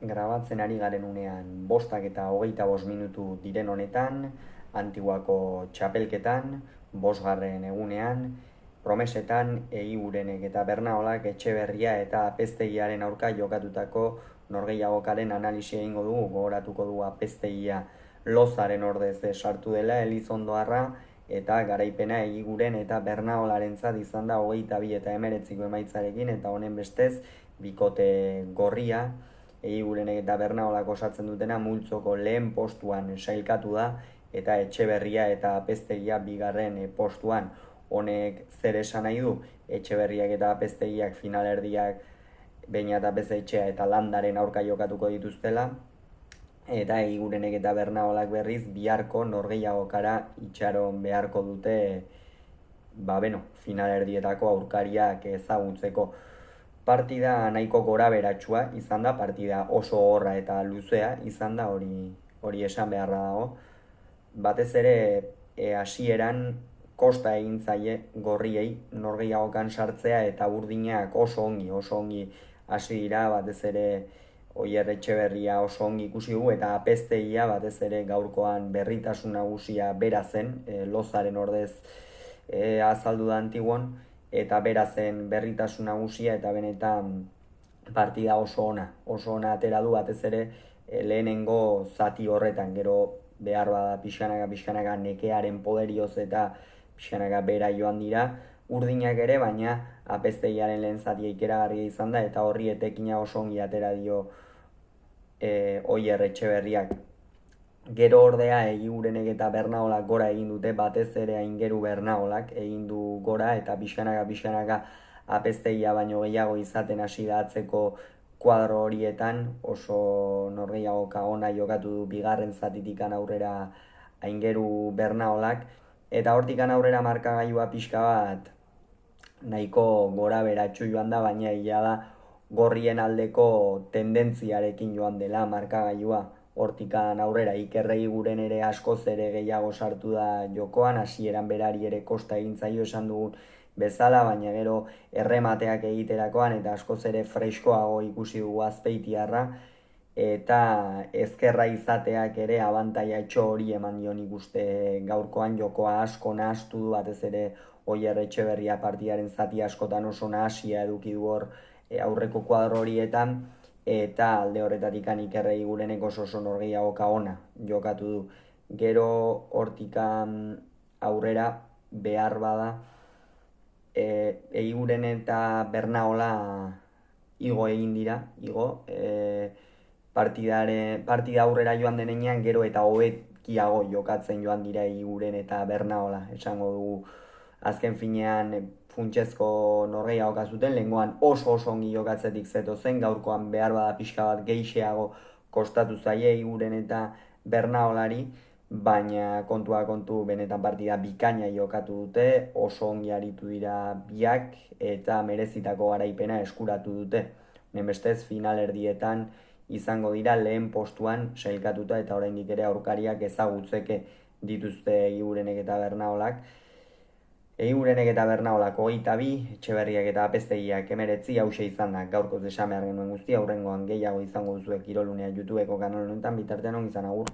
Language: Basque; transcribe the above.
grabatzen ari garen unean 5:25 diren honetan, Antiguako txapelketan, 5. egunean, Promesetan, Eigurenek eta Bernaolak Etxeberria eta Apeztegiaren aurka jokatutako norgehiagokaren analisia egingo dugu. Gogoratuko dugu Apeztegia Lozaren ordez sartu dela Elizondoarra, eta garaipena Eiguren eta Bernaolarentzat izan da 22 eta 19 emaitzarekin, eta honen bestez bikote gorria Eigurenek eta Bernaolak osatzen dutena multzoko lehen postuan sailkatu da, eta Etxeberria eta Apeztegia bigarren postuan. Honek zer esan nahi du? Etxeberriak eta Apeztegiak finalerdiak Beñat Apezetxea eta Landaren aurka jokatuko dituztela, eta Eigurenek eta Bernaolak berriz biharko norgehiagokara itxaron beharko dute finalerdietako aurkariak ezagutzeko. Partida nahiko goraberatsua izan da, partida oso horra eta luzea izan da, hori esan beharra dago. Batez ere hasieran kosta egin zaie gorriei norgehiagokan sartzea, eta urdinak oso ongi hasi dira, batez ere Oier Etxeberria oso ongi ikusi dugu, eta Apeztegia batez ere gaurkoan berritasun nagusia bera zen, Lozaren ordez azaldu da Antiguan, eta bera zen berritasun nagusia, eta benetan partida oso ona atera du, batez ere lehenengo zati horretan. Gero behar bada pixkanaka nekearen poderioz eta pixkanaka bera joan dira urdinak ere, baina Apeztegiaren lehen zatia ikeragarria izan da, eta horri etekina oso ongi atera dio Oier Etxeberriak. Gero ordea Eigurenek eta Bernaolak gora egin dute, batez ere Aingeru Bernaolak egin du gora, eta pixkanaka Apeztegia baino gehiago izaten hasi da atzeko kuadro horietan. Oso norgehiagoka ona jokatu du bigarren zatitikan aurrera Aingeru Bernaolak, eta hortikan aurrera markagailua pixka bat nahiko gora beratxu joan da, baina egia da gorrien aldeko tendentziarekin joan dela markagailua. Hortikan aurrera Iker Eiguren ere askoz ere gehiago sartu da jokoan, hasieran berari ere kosta egin zaio esan dugun bezala, baina gero erremateak egiterakoan eta askoz ere freskoago ikusi dugu Azpeitiarra, eta ezkerra izateak ere abantaia hori eman dion ikuste gaurkoan. Jokoa asko nahastu du, batez ere Oier Etxeberria partidaren zati askotan oso nahasia eduki du hor aurreko kuadro horietan, eta alde horretatik Iker Eigurenek oso norgehiagoka ona jokatu du. Gero hortikan aurrera behar bada Eiguren eta Bernaola igo egin dira, partida aurrera joan denean gero eta hobekiago jokatzen joan dira Eiguren eta Bernaola, esango dugu. Azken finean funtsezko norgehiagoka zuten, lehengoan oso ongi jokatzetik zetozen, gaurkoan behar bada pixka bat gehixeago kostatu zaie Eiguren eta Bernaolari, baina kontua kontu benetan partida bikaina jokatu dute, oso ongi aritu dira biak, eta merezitako garaipena eskuratu dute. Bestez finalerdietan izango dira lehen postuan sailkatuta, eta oraindik ere aurkariak ezagutzeke dituzte Eigurenek eta Bernaolak. Eigurenek eta Bernaolak 22, Etxeberriak eta Apeztegiak 19, hauxe izan da gaurkoz esan behar genuen guztia. Hurrengoan gehiago izango duzuek Kirolunea YouTubeko kanal honetan, bitartean ongi izan, agur.